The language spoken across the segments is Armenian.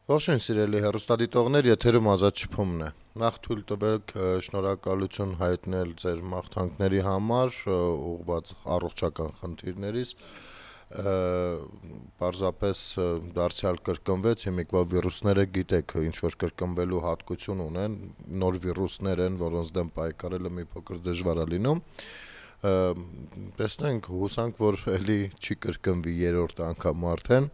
Ողջույն սիրելի հեռուստադիտողներ, եթերում Ազատ շփումն է։ Նախ թույլ տվեք շնորհակալություն հայտնել ձեր մաղթանքների համար, ուղղված առողջական խնդիրներից։ Պարզապես դարձյալ կրկնվեց, հիմիկվա վիրուսները գիտեք, ինչ որ կրկնվելու հատկություն ունեն, նոր վիրուսներ են, որոնց դեմ պայքարելը մի փոքր դժվար է լինում։ Տեսնենք, հուսանք, որ էլի չի կրկնվի երրորդ անգամ արդեն։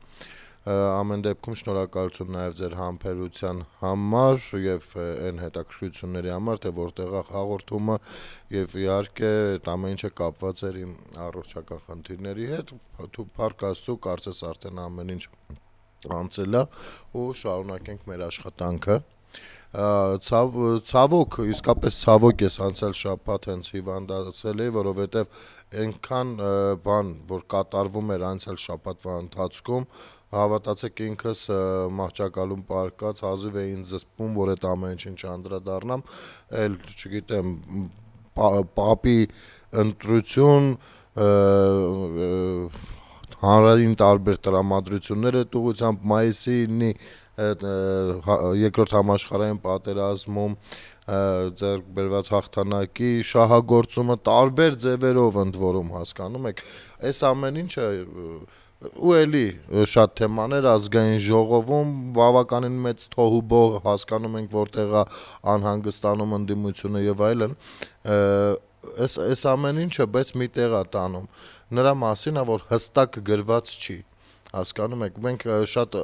Ամեն դեպքում շնորհակալություն նաև ձեր համբերության համար եւ այն հետաքրքրությունների համար, թե որտեղ է հաղորդումը եւ իհարկե այդ ամեն ինչը կապված էր իմ առողջական խնդիրների հետ։ Դու փառք Աստծո, կարծես արդեն ամեն ինչ անցել է ու շարունակենք մեր աշխատանքը։ Ցավոք, իսկապես ցավոք ես անցյալ շաբաթ հենց հիվանդացել էի, որովհետեւ այնքան բան, որ կատարվում էր անցյալ շաբաթվա ընթացքում, հավատացեք ինքս մահճակալում պարկած հազիվ էի ինձ զսպում, որ այդ ամեն ինչին չանդրադառնամ, էլ չգիտեմ, պապի ընտրություն, հանրային տարբեր տրամադրություններ այդ ուղղությամբ, մայիսի 9-ի երկրորդ համաշխարհային պատերազմում ձեռք բերված հաղթանակի շահագործումը տարբեր ձևերով ընդ որում, հասկանում եք, այս ամեն ինչը ու էլի շատ թեմաներ ազգային ժողովում բավականին մեծ թոհուբոհ, հասկանում ենք որտեղ է անհանգստանում ընդդիմությունը եւ այլն, այս ամեն ինչը բայց մի տեղ է տանում, նրա մասին է, որ հստակ գրված չի, հասկանում եք, մենք շատ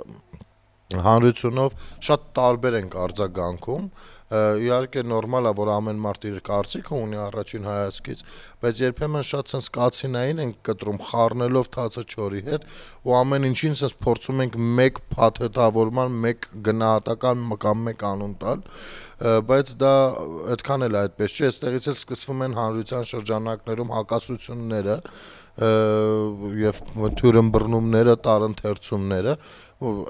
հանրությունով շատ տարբեր ենք արձագանքում, իհարկե նորմալ է, որ ամեն մարդ իր կարծիքը ունի առաջին հայացքից, բայց երբեմն շատ sense կացինային ենք կտրում խառնելով թացը չորի հետ ու ամեն ինչին sense փորձում ենք մեկ փաթեթավորման, մեկ գնահատական կամ մեկ անուն տալ, բայց դա այդքան էլ այդպես չէ, այստեղից էլ սկսվում են հանրության շրջանակներում հակասությունները եւ թյուրըմբռնումները, տարընթերցումները,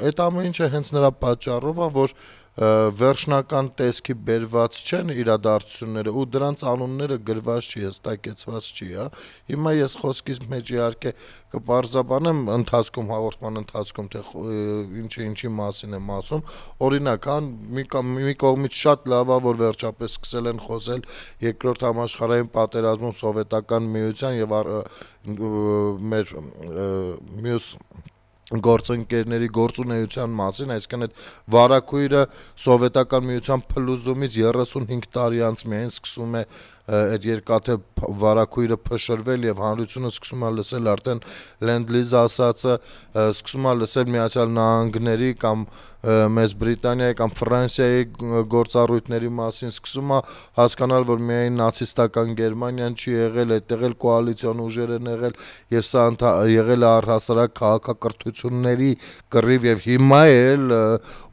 այդ ամեն ինչը հենց նրա պատճառով է, որ վերջնական տեսքի բերված չեն իրադարձությունները ու դրանց անունները գրված չի, հստակեցված չի, հա։ Հիմա ես խոսքիս մեջ իհարկե կպարզաբանեմ ընթացքում հաղորդման ընթացքում թե ինչի մասին եմ ասում, օրինակ, մի կողմից շատ լավ է, որ վերջապես սկսել են խոսել երկրորդ համաշխարհային պատերազմում սովետական միության եւ մեր մյուս գործընկերների գործունեության մասին, այսինքն այդ վարակույրը սովետական միության փլուզումից 35 տարի անց միայն սկսում է այդ երկաթե վարակույրը փշրվել եւ հանրությունը սկսում է լսել արդեն Land-Lease ասածը, սկսում է լսել Միացյալ Նահանգների կամ Մեծ Բրիտանիայի կամ Ֆրանսիայի գործառույթների մասին, սկսում է հասկանալ, որ միայն նացիստական Գերմանիան չի եղել, այդտեղ էլ կոալիցիոն ուժեր են եղել եւ սա եղել է առհասարակ քաղաքակրթությունների կռիվ եւ հիմա էլ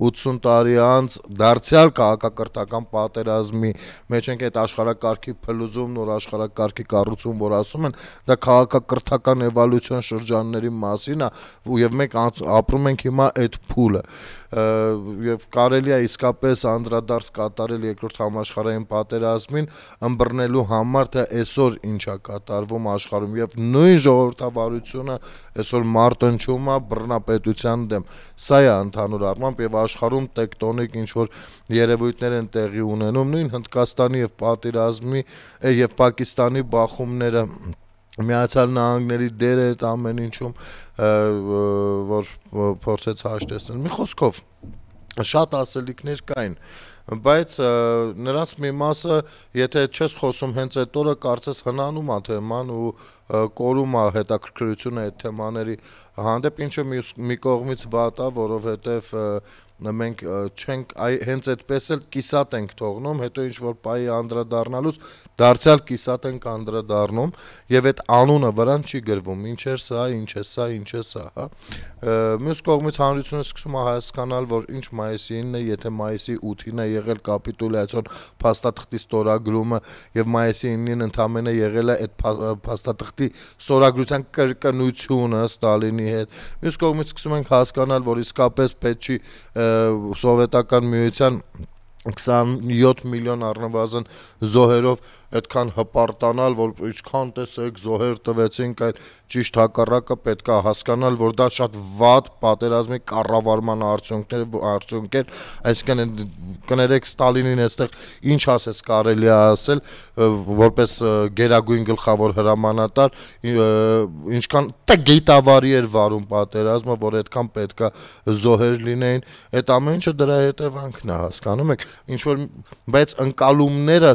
80 տարի անց դարձյալ քաղաքակրթական պատերազմի մեջ ենք այդ աշխարհակարգի փլուզում, նոր աշխարհակարգի կառուցում, որ ասում են, դա քաղաքակրթական էվոլյուցիոն շրջանների մասին է եւ մենք ապրում ենք հիմա այդ փուլը եւ կարելի է իսկապես անդրադարձ կատարել երկրորդ համաշխարհային պատերազմին ըմբռնելու համար, թե այսօր ինչա կատարվում աշխարհում եւ նույն ժողովրդավարությունը այսօր մարտնչում է բռնապետության դեմ, սա է ընդհանուր առմամբ եւ աշխարհում տեկտոնիկ ինչ որ երևույթներ են տեղի ունենում, նույն Հնդկաստանի եւ պատերազմի եւ Պակիստանի բախումները, Միացյալ Նահանգների դերը այդ ամեն ինչում, որ փորձեց հաշտեցնել, մի խոսքով շատ ասելիքներ կային, բայց նրանց մի մասը, եթե չես խոսում հենց այդ օրը, կարծես հնանում է թեման ու կորում է հետաքրքրությունը այդ թեմաների հանդեպ, ինչը մի կողմից վատ է, որովհետեւ մենք չենք հենց այդպես էլ կիսատ ենք թողնում, հետո ինչ որ պայի անդրադառնալուց դարձյալ կիսատ ենք անդրադառնում եւ այդ անունը վրան չի գրվում, ինչ էր սա, ինչ է սա, ինչ է սա, հա։ Մյուս կողմից հանրությունը սկսում է հասկանալ, որ ինչ մայիսի 9-ն է, եթե մայիսի 8-ին է եղել կապիտուլյացիոն փաստաթղթի ստորագրումը եւ մայիսի 9-ին ընդամենը եղել է այդ փաստաթղթի ստորագրության կրկնությունը Ստալինի հետ։ Մյուս կողմից սկսում ենք հասկանալ, որ իսկապես պետք չի սովետական միության 27 միլիոն առնվազն զոհերով այդքան հպարտանալ, որ ինչքան տեսեք զոհեր տվեցինք, այլ ճիշտ հակառակը պետք է հասկանալ, որ դա շատ վատ պատերազմի կառավարման արդյունք էր, այսինքն կներեք Ստալինին այստեղ ինչ ասես կարելի է ասել, որպես գերագույն գլխավոր հրամանատար, ինչքան գիտավարի էր վարում պատերազմը, որ այդքան պետք է զոհեր լինեին, այդ ամեն ինչը դրա հետևանքն է, հասկանում եք, ինչ որ բայց ընկալումները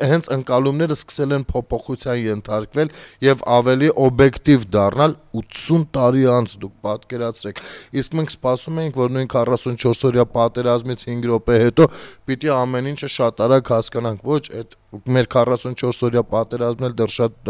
հենց ընկալումները սկսել են փոփոխության ենթարկվել եւ ավելի օբյեկտիվ դառնալ 80 տարի անց դուք պատկերացրեք իսկ մենք սպասում էինք որ նույն 44-օրյա պատերազմից 5 րոպե հետո պիտի ամեն ինչը շատ արագ հասկանանք ոչ այդ մեր 44-օրյա պատերազմն էլ դեռ շատ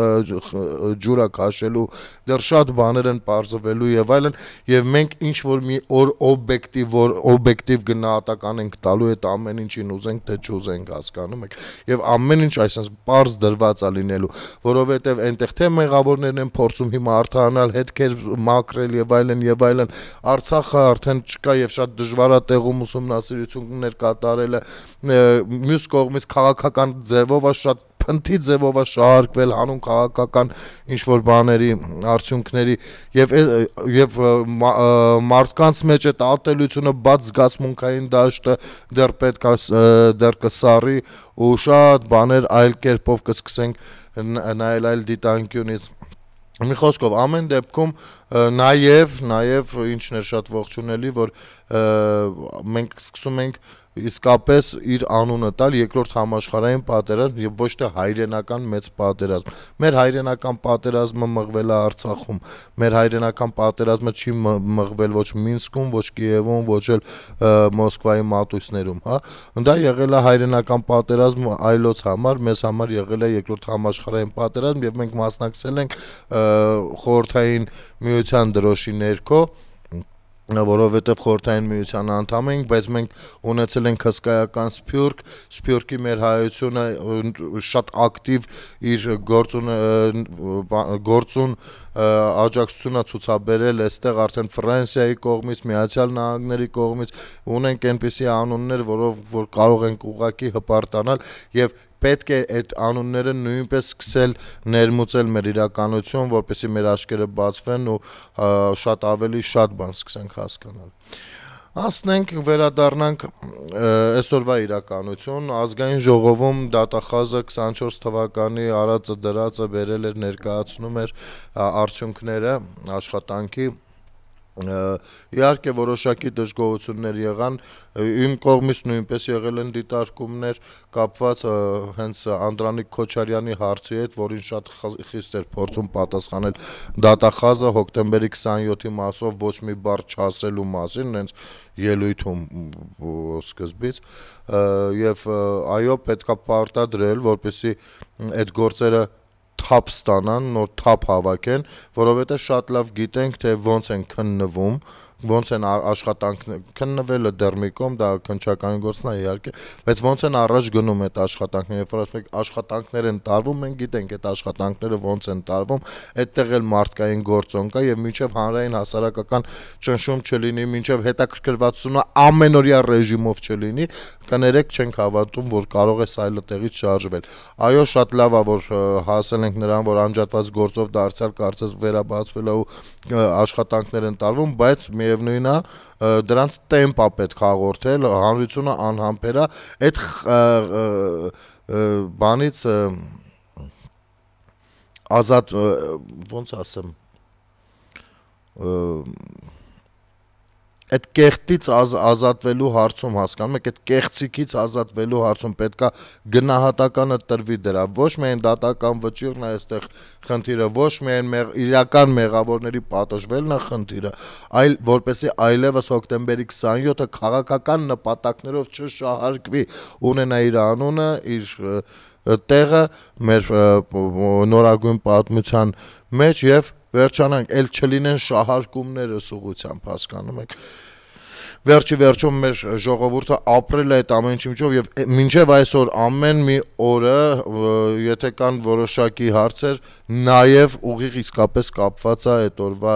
ջուր է քաշելու դեռ շատ բաներ են բարձվելու եւ այլն եւ մենք ինչ որ մի օր օբյեկտիվ գնահատական ենք տալու այդ ամեն ինչին ուզենք թե չուզենք հասկանում եք եւ ամեն ինչ այսպես բարձ դրված է լինելու որովհետեւ այնտեղ թե մեղավորներն են փորձում հիմա արդարանալ հետքեր մաքրել եւ այլն Արցախը արդեն չկա եւ շատ դժվար է տեղում ուսումնասիրություններ կատարելը մյուս կողմից քաղաքական ձևով է շատ փնթի ձևով է շահարկվել հանուն քաղաքական ինչ որ բաների արդյունքների եւ մարդկանց մեջ այդ ատելությունը բաց զգացմունքային դաշտը դեռ պետք է դեռ կսարի ու շատ բաներ այլ կերպով կսկսենք նայել այլ դիտանկյունից մի խոսքով ամեն դեպքում նաեւ ինչն է շատ ողջունելի որ մենք սկսում ենք իսկապես իր անունը տալ երկրորդ համաշխարհային պատերազմ եւ ոչ թե հայրենական մեծ պատերազմ մեր հայրենական պատերազմը մղվել է Արցախում մեր հայրենական պատերազմը չի մղվել ոչ Մինսկում ոչ Կիևում ոչ էլ Մոսկվայի մատույցներում հա դա եղել է հայրենական պատերազմ այլոց համար մեզ համար եղել է երկրորդ համաշխարհային պատերազմ եւ մենք մասնակցել ենք խորհրդային միության դրոշի ներքո որովհետև խորհրդային միության անդամ ենք, բայց մենք ունեցել ենք հսկայական Սփյուռքի մեր հայությունը շատ ակտիվ իր գործուն աջակցությունը ցուցաբերել այստեղ արդեն Ֆրանսիայի կողմից, Միացյալ Նահանգների կողմից ունենք այնպիսի անուններ, որ կարող ենք ուղղակի հպարտանալ եւ պետք է այդ անունները նույնպես սկսել ներմուծել մեր իրականություն, որպեսզի մեր աչքերը բացվեն ու շատ ավելի շատ բան սկսենք հասկանալ։ Ասնենք վերադառնանք այսօրվա իրականություն, ազգային ժողովում դատախազը 24 թվականի արածը դրածը բերել էր ներկայացնում էր արդյունքները աշխատանքի իհարկե որոշակի դժգոհություններ եղան իմ կողմից նույնպես եղել են դիտարկումներ կապված հենց Անդրանիկ Քոչարյանի հարցի հետ, որին շատ խիստ էր փորձում պատասխանել դատախազը հոկտեմբերի 27-ի մասով ոչ մի բառ չասելու մասին, հենց ելույթում սկզբից եւ այո պետքա պարտադրել, որպեսզի այդ գործերը թափ ստանան, նոր թափ հավաքեն, որովհետև շատ լավ գիտենք, թե ոնց են քննվում, ոնց են աշխատանքները քննվելը դեռ մի կողմ, դա քննչական գործն է իհարկե, բայց ոնց են առաջ գնում այդ աշխատանքները, երբ որ ասում եք աշխատանքներ են տարվում, մենք գիտենք այդ աշխատանքները ոնց են տարվում, այդտեղ էլ մարդկային գործոն կա եւ մինչեւ հանրային հասարակական ճնշում չլինի, մինչեւ հետաքրքրվածությունը ամենօրյա ռեժիմով չլինի, կներեք չենք հավատում, որ կարող է սայլը տեղից շարժվել։ Այո, շատ լավ է, որ հասել ենք նրան, որ անջատված գործով դարձյալ կարծես վերաբացվել է ու աշխատանքներ են տարվում, բայց միևնույն է, դրանց տեմպ է պետք հաղորդել, հանրությունը անհամբեր է, այդ բանից ազատ ոնց ասեմ այդ կեղտից ազատվելու հարցում հասկանում եք, այդ կեղծիքից ազատվելու հարցում պետքա գնահատականը տրվի դրա, ոչ միայն դատական վճիռն է այստեղ խնդիրը, ոչ միայն իրական մեղավորների պատժվելն է խնդիրը, այլ որպեսզի այլևս հոկտեմբերի 27-ը քաղաքական նպատակներով չշահարկվի, ունենա իր անունը, իր տեղը մեր նորագույն պատմության մեջ եւ վերջանանք, էլ չլինեն շահարկումները սուղությամբ հասկանում եք Վերջի վերջում մեր ժողովուրդը ապրել է այդ ամեն ինչի միջով եւ մինչեւ այսօր ամեն մի օրը եթե կան որոշակի հարցեր նաեւ ուղիղ իսկապես կապված է այդ օրվա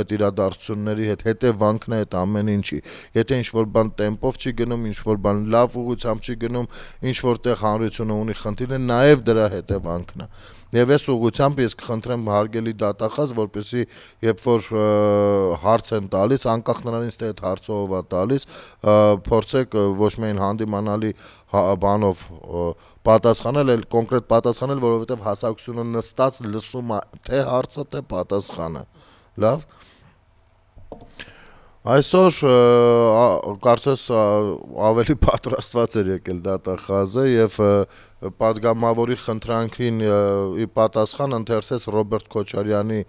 այդ իրադարձությունների հետ հետևանքն է այդ ամեն ինչի եթե ինչ որ բան տեմպով չի գնում ինչ որ բան լավ ուղղությամբ չի գնում ինչ որտեղ հանրությունը ունի խնդիրներ նաեւ դրա հետևանքն է Եվ այս ուղղությամբ ես կխնդրեմ հարգելի դատախազ, որպեսզի երբ որ հարց են տալիս, անկախ նրանից թե այդ հարցը ով է տալիս, փորձեք ոչ միայն հանդիմանալի բանով պատասխանել, այլ կոնկրետ պատասխանել, որովհետև հասարակությունը նստած լսում է թե հարցը, թե պատասխանը։ Լավ։ Այսօր կարծես ավելի պատրաստված էր եկել դատախազը եւ պատգամավորի խնդրանքին ի պատասխան ընթերցեց Ռոբերտ Քոչարյանի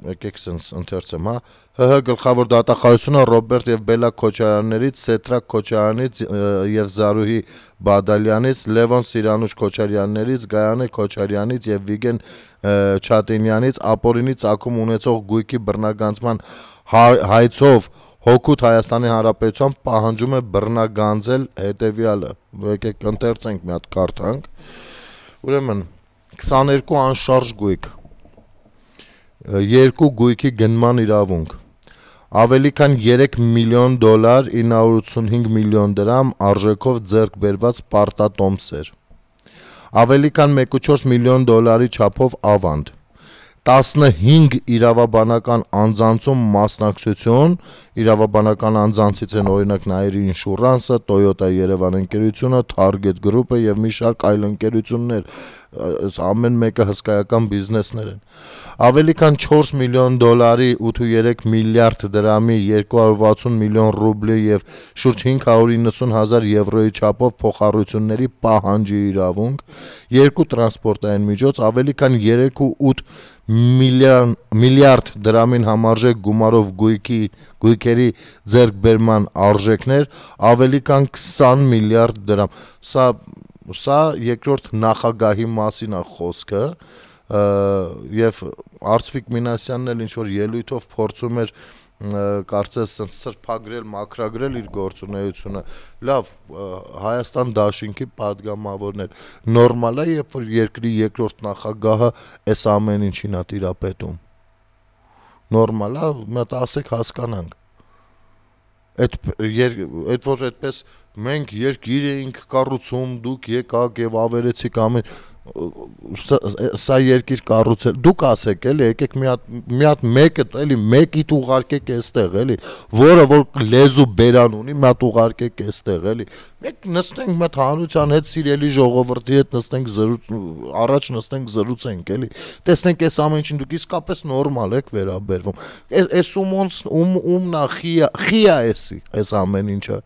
եկեք sense ընթերցեմ, հա ՀՀ գլխավոր դատախազությունը Ռոբերտ եւ Բելա Քոչարյաններից, Սետրակ Քոչարյանից եւ Զարուհի Բադալյանից, Լևոն Սիրանուշ Քոչարյաններից, Գայանե Քոչարյանից եւ Վիգեն Չատինյանից ապօրինի ծագում ունեցող գույքի բռնագանձման հայցով հօգուտ Հայաստանի Հանրապետության պահանջում է բռնագանձել հետեւյալը։ Եկեք ընթերցենք մի հատ կարդանք։ Ուրեմն 22 անշարժ գույք, 2 գույքի գնման իրավունք, ավելի քան $3 միլիոն 985 միլիոն դրամ արժեքով ձեռք բերված պարտատոմսեր, ավելի քան $1.4 միլիոն չափով ավանդ, 15 իրավաբանական անձանցում մասնակցություն, իրավաբանական անձանցից են օրինակ Nairi Insurance-ը, Toyota Երևան ընկերությունը, Target Group-ը եւ մի շարք այլ ընկերություններ, ամեն մեկը հսկայական բիզնեսներ են։ Ավելի քան $4 միլիոն 8.3 միլիարդ դրամի 260 միլիոն ռուբլի եւ շուրջ 590,000 եվրոյի չափով փոխառությունների պահանջի իրավունք, 2 տրանսպորտային միջոց, ավելի քան 3.8 միլիարդ դրամին համարժեք գումարով գույքերի ձեռքբերման արժեքներ, ավելի քան 20 միլիարդ դրամ։ Սա երկրորդ նախագահի մասին է խոսքը, եւ Արծվիկ Մինասյանն էլ ինչ որ ելույթով փորձում էր կարծես սրբագրել, մաքրագրել իր գործունեությունը։ Լավ, Հայաստան դաշինքի падգամավորներ, նորմալ է, երբ որ երկրի երկրորդ նախագահը այս ամեն ինչին է տիրապետում։ Նորմալ է, մտ ասեք հասկանանք։ Այդ որ այդպես մենք երկիր էինք կառուցում, դուք եկաք եւ ավերեցիք ամեն սա երկիր կառուցել, դուք ասեք էլի, եկեք մի հատ մեկը էլի մեկիդ ուղարկեք այստեղ էլի, որը որ լեզու բերան ունի, մի հատ ուղարկեք այստեղ էլի։ Մենք նստենք մտ հանրության հետ, սիրելի ժողովրդի հետ նստենք առաջ նստենք զրուցենք էլի։ Տեսնենք այս ամեն ինչին դուք իսկապես նորմալ եք վերաբերվում։ Այս ումնա խիա այս ամեն ինչը։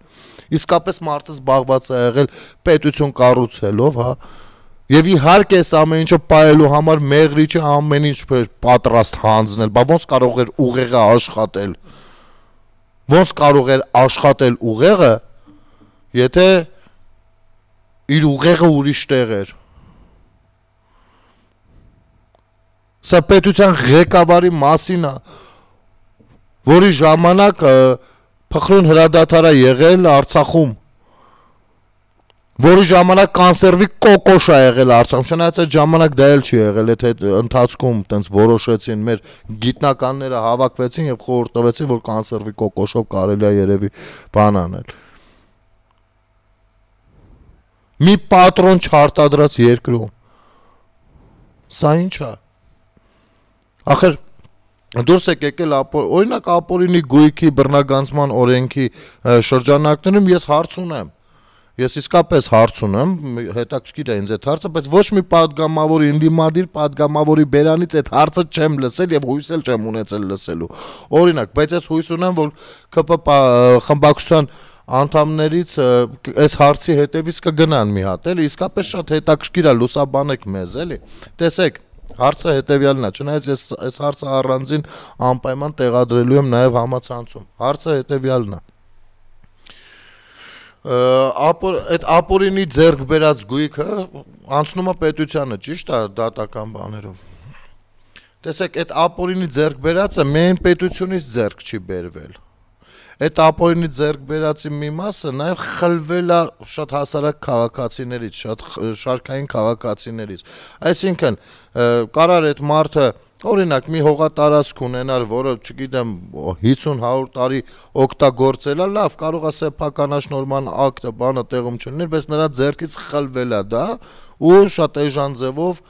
Իսկապես մարդը զբաղված է եղել պետություն կառուցելով, հա։ Եվ իհարկե այս ամեն ինչը պայելու համար մեղրիչը ամեն ինչ պատրաստ հանձնել, բա ոնց կարող էր ուղեղը աշխատել։ Ոնց կարող էր աշխատել ուղեղը, եթե իր ուղեղը ուրիշ տեղ էր։ Սա պետության ղեկավարի մասին է, որի ժամանակ փխրուն հրադադար է եղել Արցախում, որի ժամանակ կանսերվի կոկոշ է եղել Արցախում, չնայած այդ ժամանակ դա էլ չի եղել, եթե ընթացքում տենց որոշեցին, մեր գիտնականները հավաքվեցին եւ խորհուրդ տվեցին, որ կանսերվի կոկոշով կարելի է երևի բան անել։ Մի պատրոն չարտադրած երկրում։ Սա ինչ է։ Ախր դուրս եք եկել օրինակ ապօրինի գույքի բռնագանձման օրենքի շրջանակներում ես հարց ունեմ։ Ես իսկապես հարց ունեմ, հետաքրքիր է ինձ այդ հարցը, բայց ոչ մի падգամավորի ընդդիմադիր падգամավորի բերանից այդ հարցը չեմ լսել եւ հույս էլ չեմ ունեցել լսելու։ Օրինակ, բայց ես հույս ունեմ, որ ԿՊ խմբակցության անդամներից այս հարցի հետևից կգնան մի հատ, էլի, իսկապես շատ հետաքրքիր է, լուսաբանեք մեզ, էլի։ Տեսեք, հարցը հետևյալն է, չնայած ես այս հարցը առանձին անպայման տեղադրելու եմ նաեւ համացանցում։ Հարցը հետևյալն է։ Այդ ապօրինի ձեռք բերած գույքը անցնում է պետությանը, ճիշտ է, դատական բաներով։ տեսեք, այդ ապօրինի ձեռք բերածը միայն պետությունից ձեռք չի բերվել։ Այդ ապօրինի ձեռք բերածի մի մասը նաև խլվել է շատ հասարակ քաղաքացիներից, շատ շարքային քաղաքացիներից։ Այսինքն, կարար այդ մարդը օրինակ մի հողատարածք ունենար, որը, չգիտեմ, 50-100 տարի օգտագործել է, լավ, կարող է սեփականաշնորհման ակտը բանը տեղում չլիներ, բայց նրա ձեռքից խլվել է դա ու շատ էժան ձևով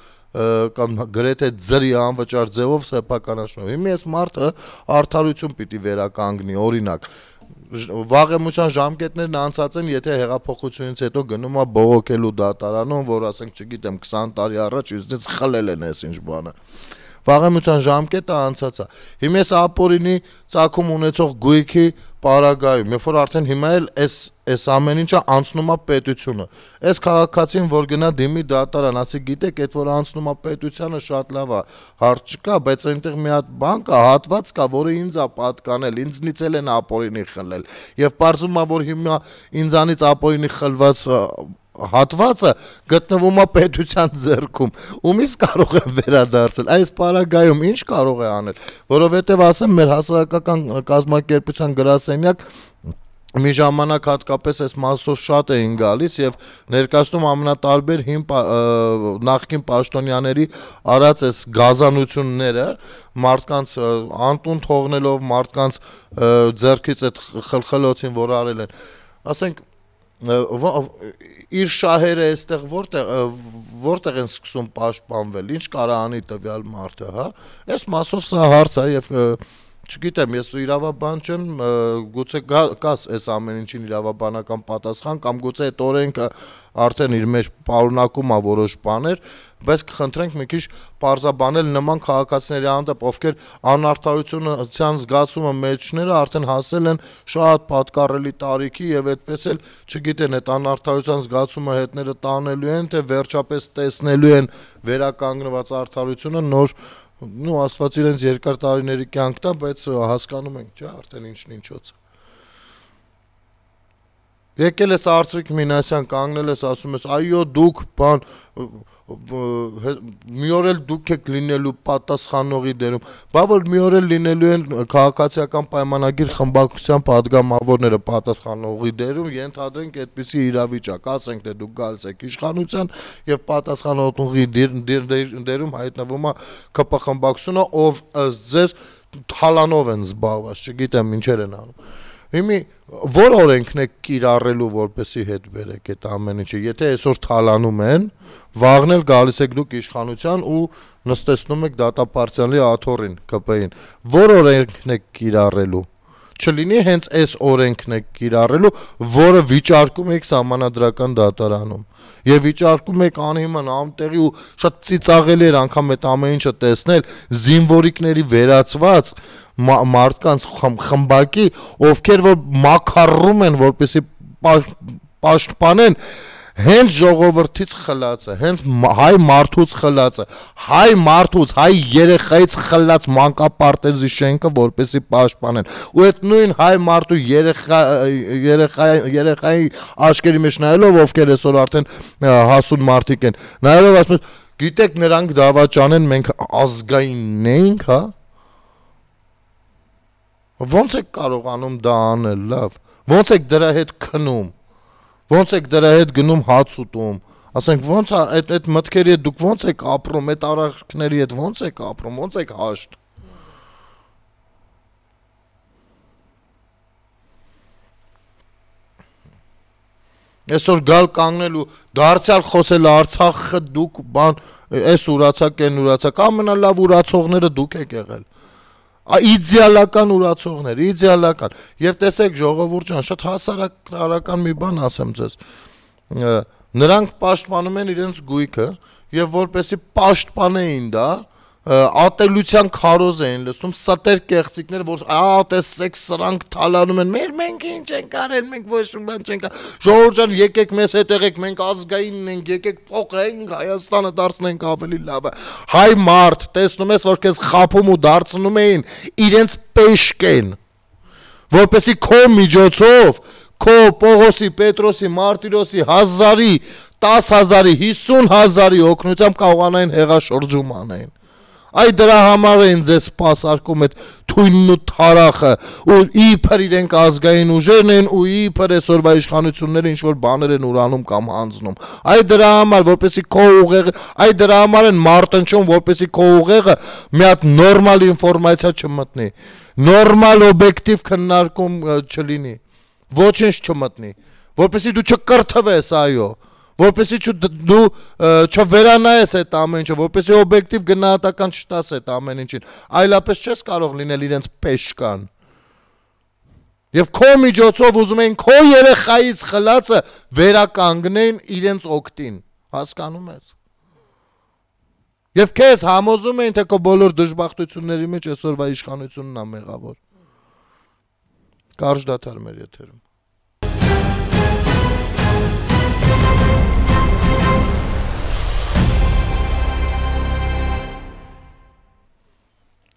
կամ գրեթե ձրի անվճար ձևով սեփականաշնորհ։ Հիմա այս մարդը արդարություն պիտի վերականգնի, օրինակ վաղեմության ժամկետներն անցած են, եթե հեղափոխությունից հետո գնում է բողոքելու դատարանում, որ ասենք, չգիտեմ, 20 տարի առաջ ինձնից խլել են այս ինչ բանը։ Վաղեմության ժամկետը անցած է։ Հիմա այս ապօրինի ծագում ունեցող գույքի պարագայում, երբ որ արդեն հիմա էլ այս ամեն ինչը անցնում է պետությունը։ Այս քաղաքացին, որ գնա դիմի դատարան, ասի գիտեք, այդ որ անցնում է պետությանը շատ լավ է, հարց չկա, բայց այնտեղ մի հատ բան կա, հատված կա, որը ինձ է պատկանել, ինձնից էլ են ապօրինի խլել։ Եվ պարզվում է, որ հիմա ինձանից ապօրինի խլված հատվածը գտնվում է պետության ձեռքում, ումից կարող է վերադարձել, այս պարագայում ինչ կարող է անել, որովհետև ասեմ, մեր հասարակական կազմակերպության գրասենյակ մի ժամանակ հատկապես այս մասով շատ էին գալիս եւ ներկայացնում ամենատարբեր նախկին պաշտոնյաների արած այս գազանությունները, մարդկանց անտուն թողնելով, մարդկանց ձեռքից այդ խլխլոցին, որ արել են, ասենք իր շահերը այստեղ որտեղ են սկսում պաշտպանվել, ինչ կարա անի տվյալ մարդը, հա, այս մասով սա հարց է եւ չգիտեմ, ես իրավաբան չեմ, գուցե կաս այս ամեն ինչին իրավաբանական պատասխան կամ գուցե այդ օրենքը արդեն իր մեջ պարունակում է որոշ բաներ, բայց կխնդրենք մի քիչ պարզաբանել նման քաղաքացիների հանդեպ, ովքեր անարդարության զգացումը մեջները արդեն հասել են շատ պատկառելի տարիքի եւ այդպես էլ, չգիտեն, այդ անարդարության զգացումը հետները տանելու են, թե վերջապես տեսնելու են վերականգնված արդարությունը նոր ասված իրենց երկար տարիների կյանք տա, բայց հասկանում ենք, չէ, արդեն ինչն ինչոց։ Եկել ես Արծրիկ Մինասյան, կանգնել ես, ասում ես, այո, դուք բան մի օր էլ դուք եք լինելու պատասխանողի դերում, բա որ մի օր էլ լինելու են քաղաքացիական պայմանագիր խմբակցության падգամավորները պատասխանողի դերում, ենթադրենք այդպիսի իրավիճակ, ասենք թե դուք գալիս եք իշխանության եւ պատասխանողի դերում հայտնվում է ԿՊ խմբակցությունը, ով ըստ ձեզ թալանով են զբաղված, չգիտեմ ինչեր են անում։ Հիմա որ օրենքն է կիրառելու, որպեսի հետ բերեք այդ ամեն ինչը, եթե այսօր թալանում են, վաղն էլ գալիս եք դուք իշխանության ու նստեցնում եք դատապարտյալի աթոռին, ԿՊ-ին, որ օրենքն է կիրառելու, չլինի հենց այս օրենքն է կիրառելու, որը վիճարկում եք սահմանադրական դատարանում եւ վիճարկում եք անհիմն ամտեղի ու շատ ծիծաղելի էր անգամ այդ ամեն ինչը տեսնել, զինվորիկների վերացված մարդկանց խմբակի, ովքեր որ մաքարում են, որպեսի պաշտպանեն հենց ժողովրդից խլածը, հենց հայ մարդուց խլածը, հայ մարդուց, հայ երեխայից խլած մանկապարտեզի շենքը, որպեսի պաշտպանեն։ Ու այդ նույն հայ մարդու երեխայի աչքերի մեջ նայելով, ովքեր այսօր արդեն հասուն մարդիկ են, նայելով ասում են, գիտեք, նրանք դավաճան են, մենք ազգային ենք, հա։ Ոնց եք կարողանում դա անել, լավ։ Ոնց եք դրա հետ քնում։ Ոնց եք դրա հետ գնում հաց ուտում, ասենք ոնց այդ մտքերի հետ դուք ոնց եք ապրում, այդ արարքների հետ ոնց եք ապրում, ոնց եք հաշտ։ Այսօր գալ կանգնել ու դարձյալ խոսել Արցախը դուք բան, այս ուրացակ, այն ուրացակ, ամենալավ ուրացողները դուք եք եղել։ Իդեալական ուրացողներ, իդեալական։ Եվ տեսեք ժողովուրդ ջան, շատ հասարակական մի բան ասեմ ձեզ։ Նրանք պաշտպանում են իրենց գույքը եւ որպեսի պաշտպանեին դա, ատելության քարոզ էին լցնում, ստեր կեղծիկներ, որ տեսեք սրանք թալանում են, մենք ինչ ենք արել, մենք ոչ մի բան չենք արել։ Ժողովուրդ ջան, եկեք մեզ հետ եղեք, մենք ազգայինն ենք, եկեք փոխենք Հայաստանը դարձնենք ավելի լավը։ Հայ մարդ, տեսնում ես, որ քեզ խափում ու դարձնում էին իրենց պեշկեն, որպեսի քո միջոցով, քո Պողոսի, Պետրոսի, Մարտիրոսի 1000-ի, 10,000-ի, 50,000-ի օգնությամբ կարողանային հեղաշրջում անեն։ Այ դրա համար են ձեզ սպասարկում այդ թույնն ու թարախը, ու իբր իրենք ազգային ուժերն են, ու իբր այսօրվա իշխանությունները ինչ-որ բաներ են ուրանում կամ հանձնում։ Այ դրա համար, որպեսի քո ուղեղը, այ դրա համար են մարտնչում, որպեսի քո ուղեղը մի հատ նորմալ ինֆորմացիա չմտնի, նորմալ օբյեկտիվ քննարկում չլինի, ոչինչ չմտնի, որպեսի դու չկրթվես, այո, որպեսի դու չվերանայես այդ ամեն ինչը, որպեսի օբյեկտիվ գնահատական չտաս այդ ամեն ինչին, այլապես չես կարող լինել իրենց պեշկան։ Եվ քո միջոցով ուզում են քո երեխայից խլածը վերականգնեն իրենց օգտին, հասկանում ես։ Եվ քեզ համոզում են, թե քո բոլոր դժբախտությունների մեջ այսօրվա իշխանությունն է մեղավոր։ Կարճ դադար մեր եթերում։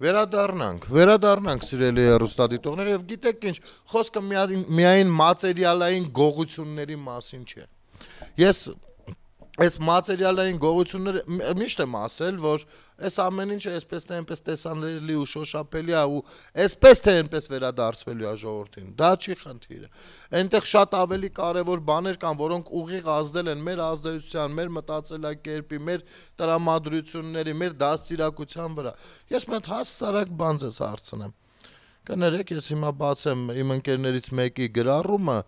Վերադառնանք սիրելի հեռուստադիտողներ, եւ գիտեք ինչ, խոսքը միայն մատերիալային գողությունների մասին չէ։ Ես այս մատերիալային գողությունները միշտ եմ ասել, որ այս ամեն ինչը այսպես թե այնպես տեսանելի ու շոշափելի է ու այսպես թե այնպես վերադարձվելու է ժողովրդին։ Դա չի խնդիրը։ Այնտեղ շատ ավելի կարևոր բաներ կան, որոնք ուղիղ ազդել են մեր ազդեցության, մեր մտածելակերպի, մեր տրամադրությունների, մեր դաստիարակության վրա։ Ես մի հատ հասարակ բան ձեզ հարցնեմ։ Կներեք, ես հիմա բացեմ իմ ընկերներից մեկի գրառումը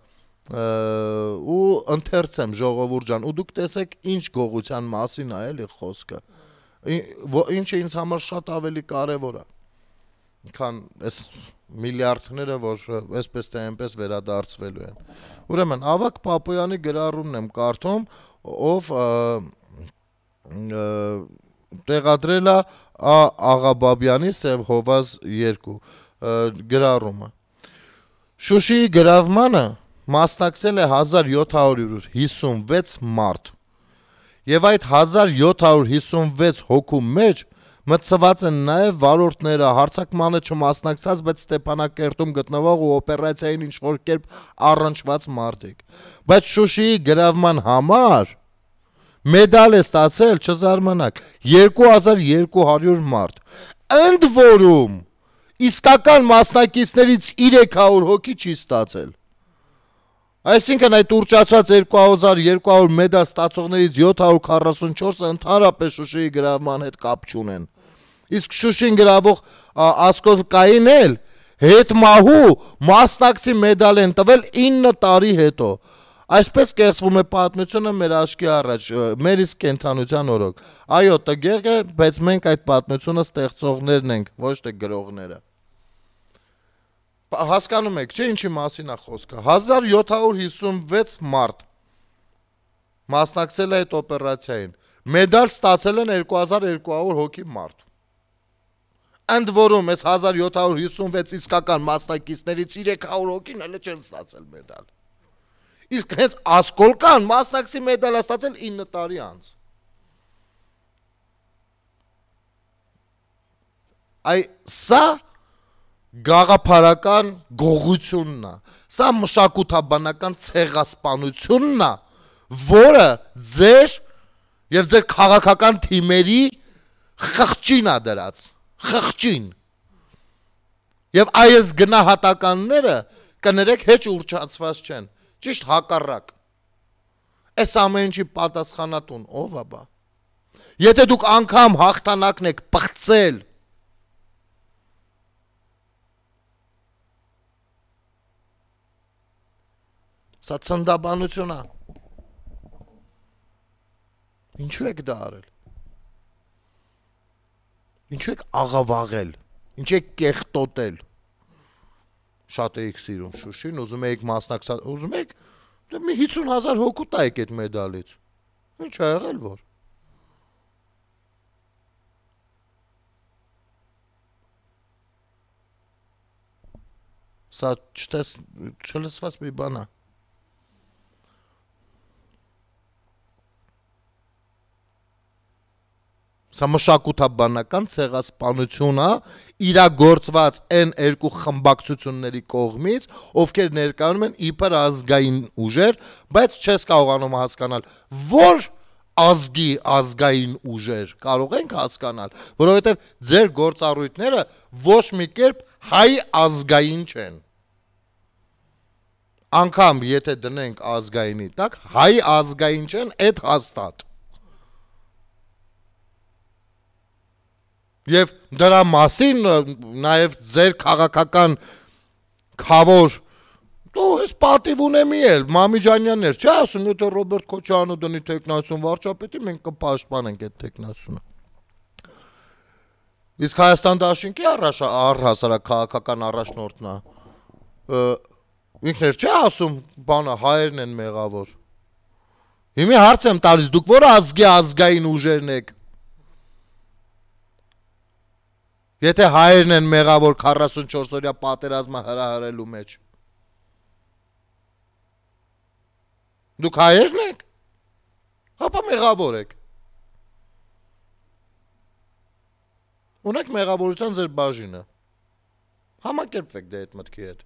ու ընթերցեմ ժողովուրդ ջան, ու դուք տեսեք ինչ գողության մասին է էլի խոսքը, ինչը ինձ համար շատ ավելի կարևոր է, քան այս միլիարդները, որ այսպես թե այնպես վերադարձվելու են։ Ուրեմն Ավագ Պապոյանի գրառումն եմ կարդում, ով տեղադրել է Աղաբաբյանի Սև Հովազ 2 գրառումը։ Շուշիի գրավմանը մասնակցել է 1756 մարդ, եւ այդ 1756 հոգու մեջ մտցված են նաեւ վարորդները, հարձակմանը չմասնակցած, բայց Ստեփանակերտում գտնվող ու օպերացիային ինչ-որ կերպ առնչված մարդիկ։ Բայց Շուշիի գրավման համար մեդալ է ստացել, չզարմանաք, 2200 մարդ, ընդ որում իսկական մասնակիցներից 300 հոգի չի ստացել։ Այսինքն այդ ուռճացված 2200 մեդալ ստացողներից 744-ը ընդհանրապես Շուշիի գրավման հետ կապ չունեն։ Իսկ Շուշին գրավող Ասկոլկային էլ հետմահու մասնակցի մեդալ են տվել 9 տարի հետո։ Այսպես կերծվում է պատմությունը մեր աչքի առաջ, մեր իսկ կենդանության օրոք։ Այո, տգեղ է, բայց մենք այդ պատմությունը ստեղծողներն ենք, ոչ թե գրողները։ Հասկանում եք, չէ՞ ինչի մասին է խոսքը։ 1756 մարդ մասնակցել է այդ օպերացիային։ Մեդալ ստացել են 2200 հոգի մարդ։ Ընդ որում այս 1756 իսկական մասնակիցներից 300 հոգին հələ չեն ստացել մեդալ։ Իսկ հենց Ասկոլկան մասնակցի մեդալ է ստացել 9 տարի անց։ Այ սա գաղափարական գողությունն է, սա մշակութաբանական ցեղասպանությունն է, որը ձեր եւ ձեր քաղաքական թիմերի խղճին է դրած, խղճին։ Եվ այս գնահատականները կներեք հեչ ուռճացված չեն, ճիշտ հակառակ։ Այս ամեն ինչի պատասխանատուն ով է բա։ Եթե դուք անգամ հաղթանակն եք պղծել, սա ցնդաբանություն է։ Ինչու եք դա արել։ Ինչու եք աղավաղել, ինչու եք կեղտոտել։ Շատ էիք սիրում Շուշին, ուզում էիք մասնակցել, ուզում եք դե մի 50000 հոգու տայեք այդ մեդալից։ Ինչ ա եղել որ։ Սա չլսված մի բան է։ Սա մշակութաբանական ցեղասպանություն է իրագործված այն երկու խմբակցությունների կողմից, ովքեր ներկայանում են իբր ազգային ուժեր, բայց չես կարողանում հասկանալ, որ ազգի ազգային ուժեր, կարող ենք հասկանալ, որովհետև ձեր գործառույթները ոչ մի կերպ հայ ազգային չեն։ Անգամ եթե դնենք ազգայինի տակ, հայ ազգային չեն, այդ հաստատ։ Եվ դրա մասին նաև ձեր քաղաքական խավոր դու ես պատիվ ունեմի էլ, Մամիջանյաններ, չէ ասում, եթե Ռոբերտ Քոչարյանը դնի տեխնացիոն վարչապետի, մենք կպաշտպանենք այդ տեխնացիոնը։ Իսկ Հայաստան դաշինքի առհասարակ քաղաքական առաջնորդն է, ինքներ չէ ասում, բանը հայերն են մեղավոր։ Հիմա հարց եմ տալիս, դուք որ ազգի ազգային ուժերն եք։ Եթե հայերն են մեղավոր 44 օրյա պատերազմը հրահրելու մեջ։ Դուք հայերն եք, հապա մեղավոր եք։ Ունեք մեղավորության ձեր բաժինը, համակերպվեք դե այդ մտքի հետ։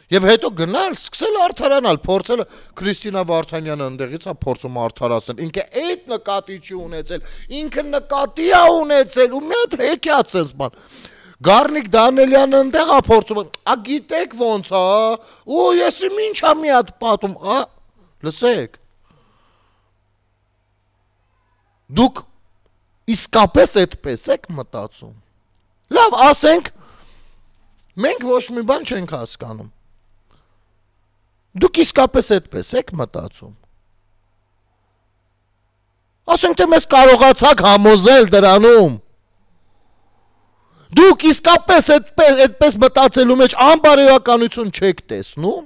Եվ հետո գնալ, սկսել արդարանալ, փորձել Քրիստինա Վարդանյանը ընդեղից է փորձում արդարացնել, ինքը այդ նկատի չի ունեցել, ինքը նկատի է ունեցել ու մի հատ հեքիացես բան։ Գառնիկ Դանելյանը ընդեղ է փորձում, գիտեք ոնց է, ու ես ինչ եմ մի հատ պատում, լսեք։ Դուք իսկապես այդպես եք մտածում։ Լավ, ասենք, մենք ոչ մի բան չենք հասկանում։ Դուք իսկապես այդպես եք մտածում։ Ասենք, թե մեզ կարողացաք համոզել դրանում։ Դուք իսկապես այդպես մտածելու մեջ անբարոյականություն չեք տեսնում։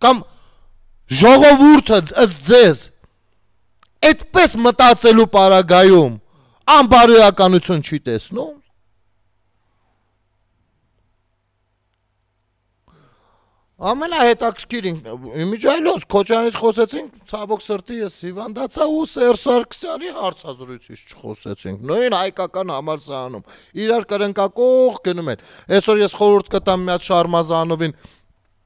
Կամ ժողովուրդը ըստ ձեզ այդպես մտածելու պարագայում անբարոյականություն չի տեսնում։ Ամենահետաքրքիր իմիջայլոց Քոչարյանից խոսեցինք, ցավոք սրտի ես հիվանդացա ու Սերժ Սարգսյանի հարցազրույցից չխոսեցինք։ Նույն հայկական համալսարանում իրար կրնկակող գնում են։ Այսօր ես խորհուրդ կտամ մի հատ Շարմազանովին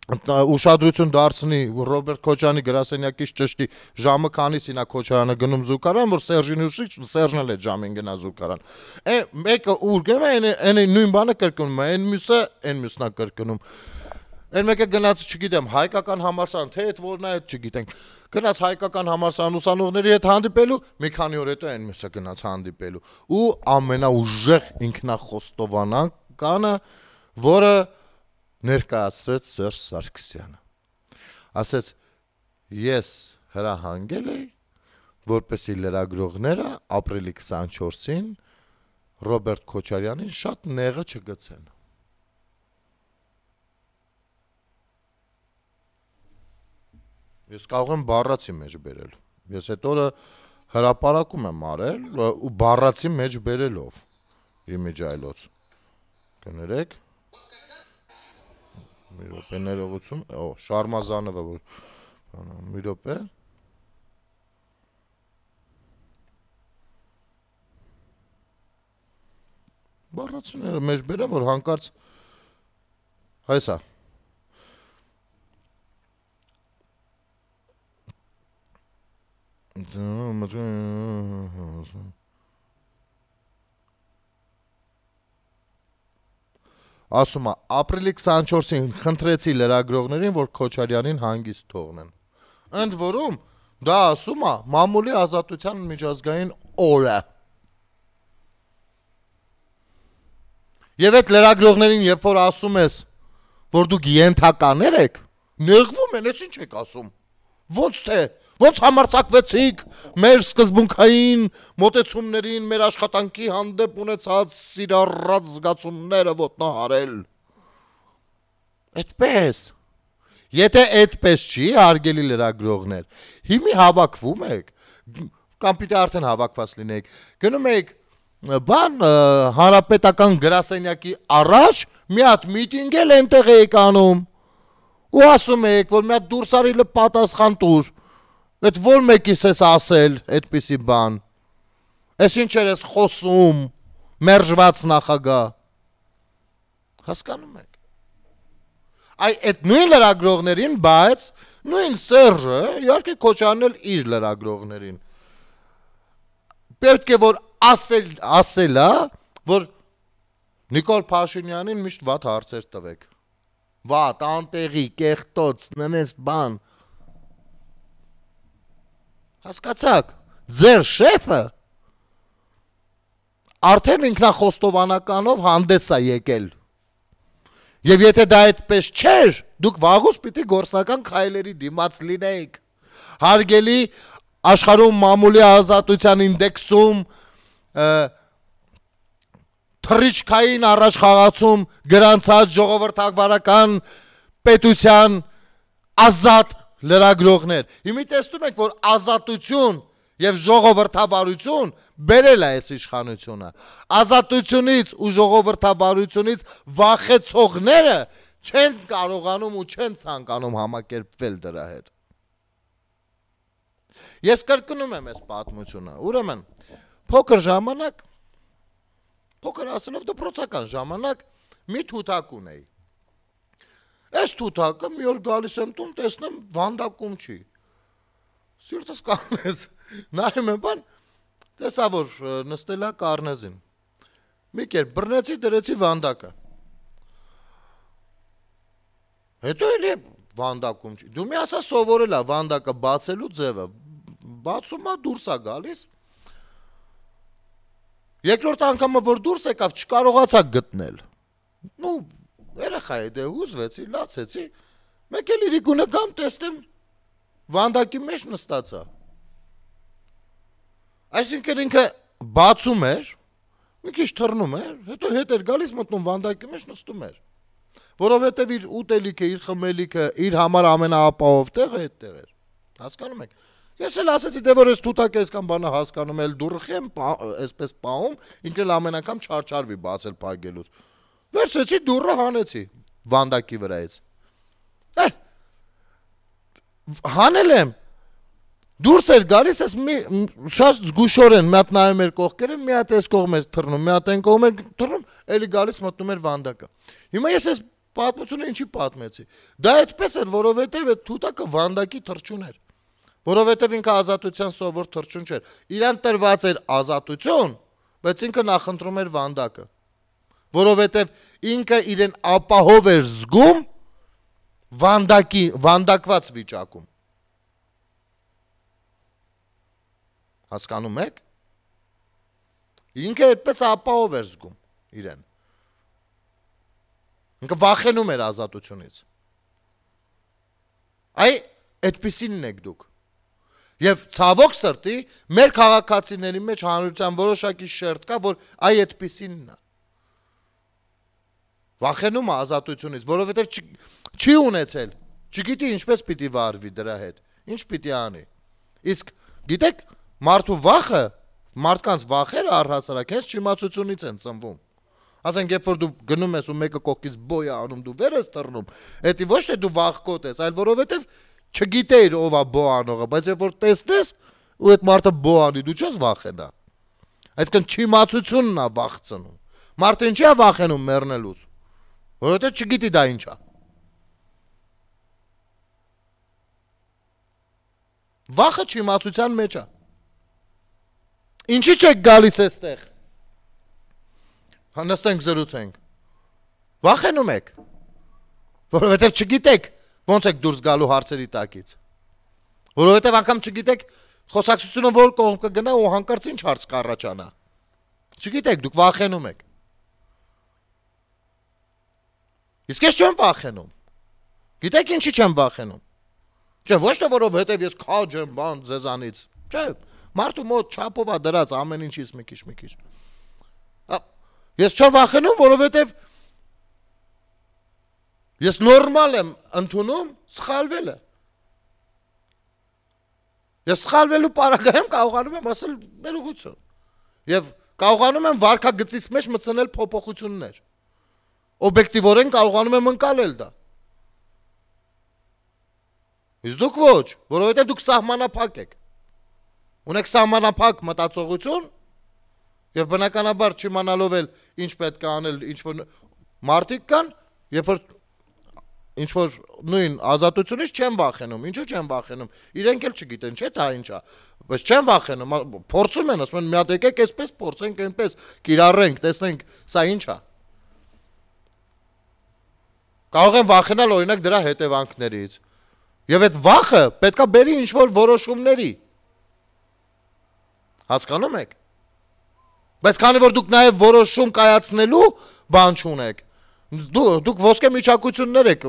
ուշադրություն դարձնի Ռոբերտ Քոչարյանի գրասենյակից ճշտի ժամը քանիսին է Քոչարյանը գնում զուգարան, որ Սերժին ուշի Սերժն էլ այդ ժամին գնա զուգարան։ Մեկը ուր գնում է, նույն բանը կրկնում է, այն մյուսն է կրկնում։ Այն մեկը գնաց, չգիտեմ, հայկական համալսարան, թե այդ որն է, այդ չգիտենք։ Գնաց հայկական համալսարան ուսանողների հետ հանդիպելու, մի քանի օր հետո այն մյուսը գնաց հանդիպելու։ Ու ամենաուժեղ ինքնախոստովանականը, որը ներկայացրեց Սերժ Սարգսյանը։ Ասեց, ես հրահանգել էի, որպեսզի լրագրողները ապրիլի 24-ին Ռոբերտ Քոչարյանին շատ նեղը չգցեն։ Ես կարող եմ բառացի մեջ բերել։ Ես այդ օրը հրապարակում եմ արել ու բառացի մեջ բերելով իմիջայլոց։ Կներեք։ Մի րոպե ներողություն, Շարմազանովը որ մի րոպե։ Բառացիները մեջ բերեմ, որ հանկարծ հայսա։ Ասում է, ապրիլի 24-ին խնդրեցի լրագրողներին, որ Քոչարյանին հանգիստ թողնեն։ Ընդ որում, դա ասում է մամուլի ազատության միջազգային օրը։ Եվ այդ լրագրողներին, երբ որ ասում ես, որ դուք ենթականեր եք, նեղվում են, ես ինչ եք ասում։ Ոնց թե, ոնց համարձակվեցիք մեր սկզբունքային մոտեցումներին, մեր աշխատանքի հանդեպ ունեցած սիրառած զգացումները ոտնահարել։ Այդպես։ Եթե այդպես չի, հարգելի լրագրողներ, հիմի հավաքվում եք, կամ պիտի արդեն հավաքված լինեք, գնում եք հանրապետական գրասենյակի առաջ մի հատ միտինգ էլ այնտեղ եք անում ու ասում եք, որ մի հատ դուրս արիլը պատասխան տուր, այդ որ մեկիս ես ասել այդպիսի բան, ես ինչ էր ես խոսում, մերժված նախագահ։ Հասկանում եք։ Այդ նույն լրագրողներին, բայց նույն Սերժը, իհարկե Քոչարյանն էլ իր լրագրողներին։ Պետք է որ ասելա, որ Նիկոլ Փաշինյանին միշտ վատ հարցեր տվեք։ Վատ, անտեղի, կեղտոց, նենց բան։ Հասկացաք, ձեր շեֆը արդեն ինքնախոստովանականով հանդես է եկել։ Եվ եթե դա այդպես չէր, դուք վաղուց պիտի գործնական քայլերի դիմաց լինեիք։ Հարգելի աշխարհում մամուլի ազատության ինդեքսում թռիչքային առաջխաղացում գրանցած ժողովրդավարական պետության ազատ լրագրողներ։ Հիմա տեսնում եք, որ ազատություն եւ ժողովրդավարություն բերել է այս իշխանությունը։ Ազատությունից ու ժողովրդավարությունից վախեցողները չեն կարողանում ու չեն ցանկանում համակերպվել դրա հետ։ Ես կրկնում եմ այս պատմությունը։ Ուրեմն փոքր ժամանակ, փոքր ասելով դպրոցական ժամանակ մի թութակ ունեի։ Այս թութակը մի օր գալիս եմ տուն, տեսնեմ վանդակում չի։ Սիրտս կանգնեց, նայում եմ բան, տեսա որ նստել է կառնեզին։ Մի կերպ բռնեցի, դրեցի վանդակը։ Հետո էլի վանդակում չի։ Դու մի ասա սովորել է վանդակը բացելու ձևը։ Բացում է, դուրս է գալիս։ Երկրորդ անգամը որ դուրս եկավ, չկարողացա գտնել։ Ну, երեխա է, դե հուզվեցի, լացեցի։ Մեկ էլ իր գունը գամ տեսնեմ վանդակի մեջ նստած է։ Այսինքն ինքը բացում էր, մի քիչ թռնում էր, հետո հետ էր գալիս մտնում վանդակի մեջ նստում էր։ Որովհետև իր ուտելիքը, իր խմելիքը, իր համար ամենաապահով տեղը այդտեղ էր։ Հասկանում եք։ Ես էլ ասեցի, դե որ ես թութակը այսքան բանը հասկանում էլ դուրս եմ, այսպես պահում, ինքն էլ ամեն անգամ չարչարվի բացել փակելուց։ Վերցեցի դուրը հանեցի վանդակի վրայից։ Հանել եմ։ Դուրս էր գալիս, ես շատ զգուշորեն մի հատ նայում էր կողքերը, մի հատ այս կողմ էր թռնում, մի հատ այն կողմ էր թռնում, էլի գալիս մտնում էր վանդակը։ Հիմա ես այս պատմությունը ինչի պատմեցի։ Դա այդպես էր, որովհետև այդ թութակը վանդակի թռչուն էր։ Որովհետև ինքը ազատության սովոր թռչուն չէր։ Իրան տրված էր ազատություն, բայց ինքը նախընտրում էր վանդակը։ Որովհետև ինքը իրեն ապահով էր զգում վանդակված վիճակում։ Հասկանում եք։ Ինքը այդպես ապահով էր զգում իրեն։ Ինքը վախենում էր ազատությունից։ Այդպիսինն եք դուք։ Եվ ցավոք սրտի մեր քաղաքացիների մեջ հանրության որոշակի շերտ կա, որ այդպիսինն է։ Վախենում է ազատությունից, որովհետև չի ունեցել, չգիտի ինչպես պիտի վարվի դրա հետ, ինչ պիտի անի։ Իսկ գիտեք, մարդու վախը, մարդկանց վախերը առհասարակ հենց չիմացությունից են ծնվում։ Ասենք, երբ որ դու գնում ես ու մեկը կողքից բոյ է անում, դու վեր ես թռնում, դա ոչ թե դու վախկոտ ես, այլ որովհետև չգիտեիր ով է բո անողը, բայց երբ որ տեսնես ու այդ մարդը բո անի, դու չես վախենա։ Այսինքն չիմացությունն է վախ ծնում։ Մարդը ինչի է վախենում մեռնելուց, որովհետև չգիտի դա ինչ է։ Վախը չիմացության մեջ է։ Ինչի՞ չեք գալիս այստեղ։ Նստենք զրուցենք։ Վախենում եք, որովհետև չգիտեք ոնց եք դուրս գալու հարցերի տակից։ Որովհետև անգամ չգիտեք խոսակցությունը որ կողմ կգնա ու հանկարծ ինչ հարց կառաջանա։ Չգիտեք, դուք վախենում եք։ Իսկ ես չեմ վախենում։ Գիտեք ինչի չեմ վախենում։ Չէ, ոչ թե որովհետև ես քաջ եմ բան ձեզանից։ Չէ, մարդու մոտ չափով է դրած ամեն ինչից մի քիչ։ Ես չեմ վախենում, որովհետև ես նորմալ եմ ընդունում սխալվելը։ Ես սխալվելու պարագայում կարողանում եմ ասել ներողություն։ Եվ կարողանում եմ վարքագծից մեջ մտցնել փոփոխություններ։ Օբյեկտիվորեն կարողանում եմ ընկալել դա։ Իսկ դուք ոչ, որովհետև դուք սահմանափակ եք։ Ունեք սահմանափակ մտածողություն Եվ բնականաբար չիմանալով էլ ինչ պետք է անել, ինչ որ մարդիկ կան, երբ որ ինչ որ նույն ազատությունից չեն վախենում, ինչու չեն վախենում, իրենք էլ չգիտեն, չէ՞ դա ինչ է, բայց չեն վախենում, փորձում են, ասում են մի հատ եկեք այսպես փորձենք, այնպես կիրառենք, տեսնենք, սա ինչ է։ Կարող են վախենալ օրինակ դրա հետևանքներից։ Եվ այդ վախը պետքա բերի ինչ որ որոշումների։ Հասկանում եք։ Բայց քանի որ դուք նաև որոշում կայացնելու բան չունեք, դուք ոսկե միջակայություններ եք,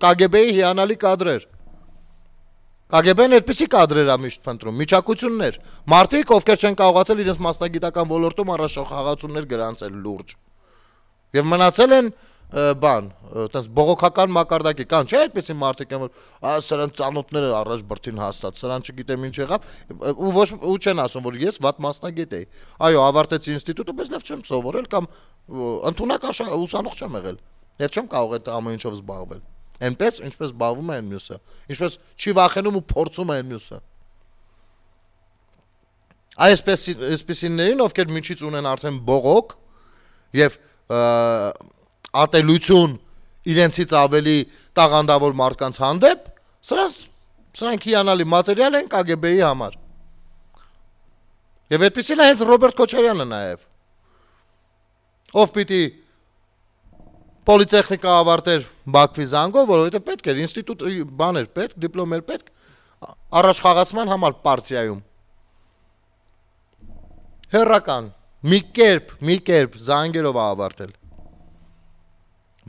KGB-ի հիանալի կադրեր։ KGB-ն այդպիսի կադրեր է միշտ փնտրում, միջակայություններ։ Մարդիկ, ովքեր չեն կարողացել իրենց մասնագիտական ոլորտում առաջխաղացումներ գրանցել լուրջ։ Եվ մնացել են բան, այտենց բողոքական մակարդակի կան, չէ՞ այդպիսի մարդիկ են, որ սրանց ծանոթները առաջ բրդին հաստատ, սրան չգիտեմ ինչ եղավ, ու չեն ասում, որ ես վատ մասնագետ էի։ Այո, ավարտեցի ինստիտուտը, բայց լավ չեմ սովորել կամ ընդունակ ուսանող չեմ եղել։ Եվ չեմ կարող այդ ամեն ինչով զբաղվել։ Այնպես, ինչպես զբաղվում է այն մյուսը, ինչպես չի վախենում ու փորձում է այն մյուսը։ Այսպիսիներին, ովքեր միջից ունեն արդեն բողոք եւ ատելություն իրենցից ավելի տաղանդավոր մարդկանց հանդեպ, սրանք հիանալի մատերիալ են KGB-ի համար։ Եվ այդպիսին է հենց Ռոբերտ Քոչարյանը նաև, ով պիտի պոլիտեխնիկա ավարտեր Բաքվի զանգով, որովհետև պետք էր ինստիտուտ բաներ պետք, դիպլոմեր պետք առաջխաղացման համար պարտիայում։ Հերական, մի կերպ զանգերով է ավարտել։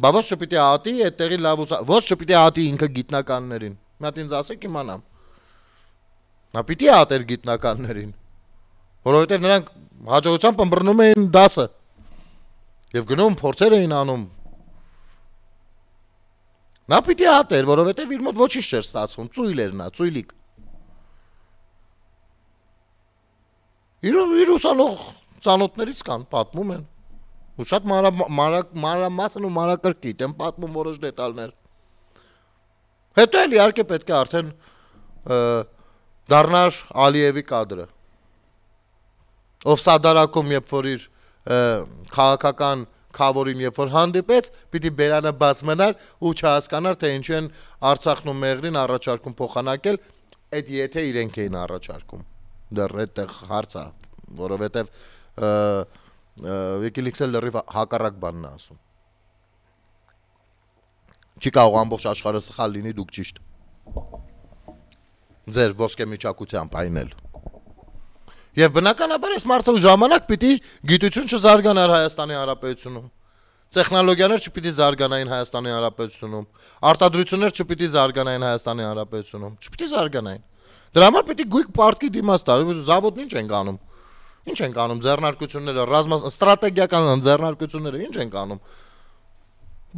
Բա ոչ չպիտի ատի այդտեղի լավ ոչ չպիտի ատի ինքը գիտնականներին։ Մի հատ ինձ ասեք իմանամ։ Նա պիտի ատեր գիտնականներին, որովհետև նրանք հաջողությամբ ըմբռնում էին դասը եւ գնում փորձեր էին անում։ Նա պիտի ատեր, որովհետև իր մոտ ոչինչ չէր ստացվում, ծույլ էր նա, ծույլիկ։ Իր ուսանող ծանոթներից կան, պատմում են։ Ու շատ մանրամասն ու մանրակրկիտ են պատմում որոշ դետալներ։ Հետո էլ իհարկե պետք է արդեն դառնար Ալիևի կադրը, ով Սադարակում երբ որ իր քաղաքական քավորին երբ որ հանդիպեց, պիտի բերանը բաց մնար ու չհասկանար թե ինչու են Արցախն ու Մեղրին առաջարկում փոխանակել, այդ եթե իրենք էին առաջարկում։ Դեռ այդտեղ հարց է, որովհետև Wikileaks-ը լրիվ հակառակ բանն է ասում։ Չի կարող ամբողջ աշխարհը սխալ լինի, դուք ճիշտ։ Ձեր ոսկե միջակայությամբ այնել։ Եվ բնականաբար այս մարդու ժամանակ պիտի գիտություն չզարգանար Հայաստանի Հանրապետությունում։ Տեխնոլոգիաներ չպիտի զարգանային Հայաստանի Հանրապետությունում, արտադրություններ չպիտի զարգանային Հայաստանի Հանրապետությունում, չպիտի զարգանային։ Դրա համար պիտի գույք պարտքի դիմաց տար, զավոդն ինչ են անում։ Ինչ են անում ձեռնարկությունները, ստրատեգիական ձեռնարկությունները, ինչ են անում։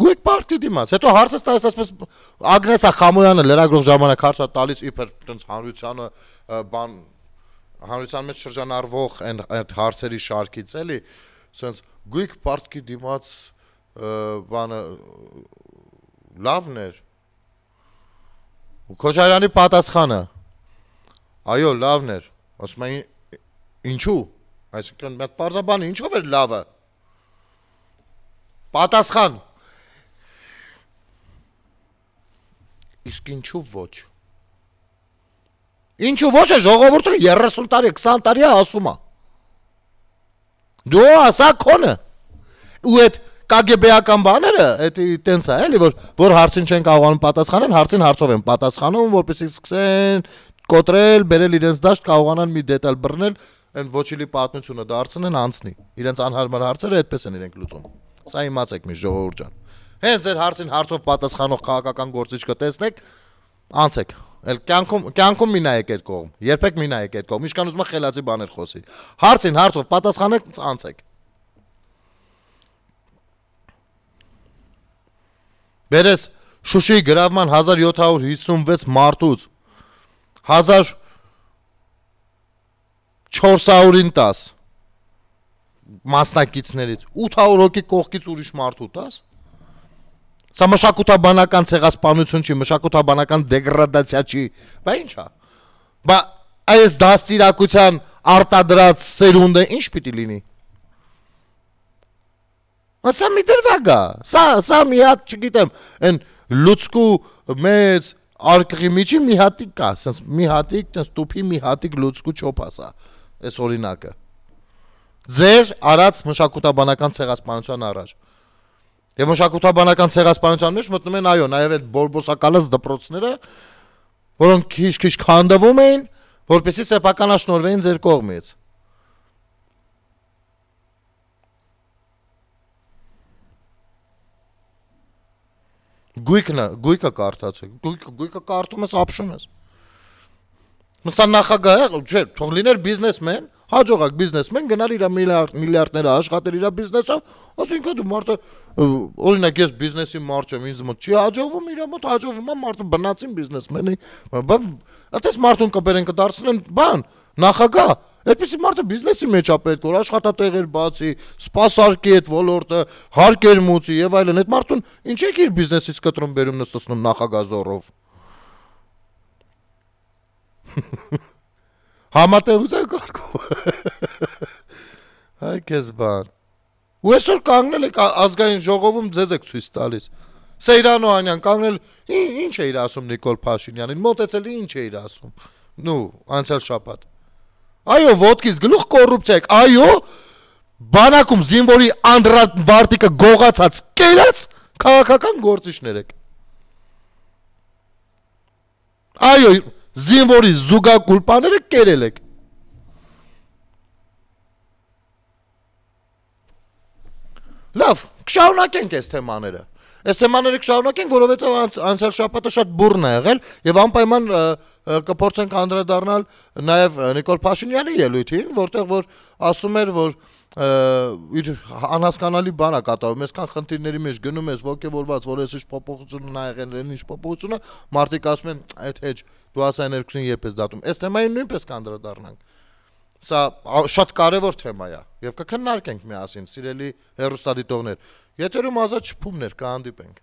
Գույք պարտքի դիմաց։ Հետո հարցը տալիս ասես Ագնեսա Խամոյանը լրագրող ժամանակ հարց է տալիս իբր այնց հանրությանը բան հանրության մեջ շրջանառվող այդ հարցերի շարքից էլի, ասես գույք պարտքի դիմաց բանը լավն էր։ Քոչարյանի պատասխանը այո, լավն էր։ Ասում են ինչու։ Այսինքն մի հատ բարձաբանը ինչով էր լավը։ Պատասխան։ Իսկ ինչու ոչ։ Ինչու ոչ է ժողովուրդը 30 տարի, 20 տարի է ասում է։ Դու ասա քոնը։ Ու այդ KGB-ական բաները, այդ տենց է, էլի, որ հարցին չեն կարողանում պատասխանել, հարցին հարցով են պատասխանում, որպեսզի սկսեն կոտրել, բերել իրենց դաշտ, կարողանան մի դետալ բռնել, այն ոչիլի պատմությունը դարձնեն անցնի։ Իրենց անհարմար հարցերը այդպես են իրենք լուծում։ Սա իմացեք մի ժողովուրդ ջան։ Հենց ձեր հարցին հարցով պատասխանող քաղաքական գործիչ կտեսնեք, անցեք։ Էլ կյանքում մի նայեք այդ կողմ, երբեք մի նայեք այդ կողմ, ինչքան ուզում եք խելացի բաներ խոսի։ Հարցին հարցով պատասխանեք, անցեք։ Բերես Շուշիի գրավման 1756 մարտուց 1400-ին 10 մասնակիցներից 800 հոգի կողքից ուրիշ մարդու 10 Սա մշակութաբանական ցեղասպանություն չի, մշակութաբանական դեգրադացիա չի, բա ի՞նչ է։ Բա այս դաստիարակության արտադրած սերունդը ինչ պիտի լինի։ Սա մի դրվագա, սա մի հատ, չգիտեմ, այն լուցկու մեծ արկղի միջին մի հատիկ կա, մի հատիկ, տենց տուփի մի հատիկ լուցկու չոփ ասա, այս օրինակը։ Ձեր արած մշակութաբանական ցեղասպանության առաջ։ Եվ մշակութաբանական ցեղասպանության մեջ մտնում են այո, նաև այդ բորբոսակալած դպրոցները, որոնք քիչ-քիչ քանդվում էին, որպեսզի սեփականաշնորհվեին ձեր կողմից։ Գույքը կարդացեք, գույքը կարդում ես ապշում ես։ Մսա նախագահ է, չէ, թող լիներ բիզնեսմեն, հաջողակ բիզնեսմեն, գնալ իր միլիարդները աշխատել իր բիզնեսով, ասինքն դու մարդը, օրինակ ես բիզնեսի մարդ եմ, ինձ մոտ չի հաջողվում, իր մոտ հաջողվում է մարդը բնածին բիզնեսմենի, այդպես մարդուն կբերեն կդարձնեն բան, նախագահ, այդպեսի մարդը բիզնեսի մեջ է պետք, որ աշխատատեղեր բացի, սպասարկի այդ ոլորտը, հարկեր մուծի եւ այլն, այդ մարդուն ինչ եք իր բիզնեսից կտրում բերում նստացնում նախագահ զորով։ Համատեղության կարգով։ Հայ քեզ բան։ Ու այսօր կանգնել եք ազգային ժողովում ձեզ եք ցույց տալիս։ Սեյրան Օհանյան կանգնել, ինչ է իր ասում Նիկոլ Փաշինյանին, մոտեցել ինչ է իր ասում։ Նու, անցյալ շաբաթ։ Այո, ոդկից գլուխ կոռուպցիա եք, այո, բանակում զինվորի անդրադվարտիկը գողացած կերած քաղաքական գործիչներ եք։ Այո, զինվորի զուգակուլպաները կերել եք։ Լավ, կշարունակենք այս թեմաները։ Այս թեմաները կշարունակենք, որովհետև անցյալ շաբաթը շատ բուռն է եղել եւ անպայման կփորձենք անդրադառնալ նաեւ Նիկոլ Փաշինյանի ելույթին, որտեղ որ ասում էր, որ իր անհասկանալի բան է կատարում, այսքան խնդիրների մեջ գնում ես ոգևորված, որ ես ինչ փոփոխություն նա եղել, ինչ փոփոխությունը, մարդիկ ասում են, այդ հեչ, դու ասա ներկայացին երբ ես դատում։ Այս թեմային նույնպես կանդրադառնանք։ Սա շատ կարևոր թեմա է եւ կքննարկենք միասին, սիրելի հեռուստադիտողներ։ Եթերում ազատ շփումներ կհանդիպենք։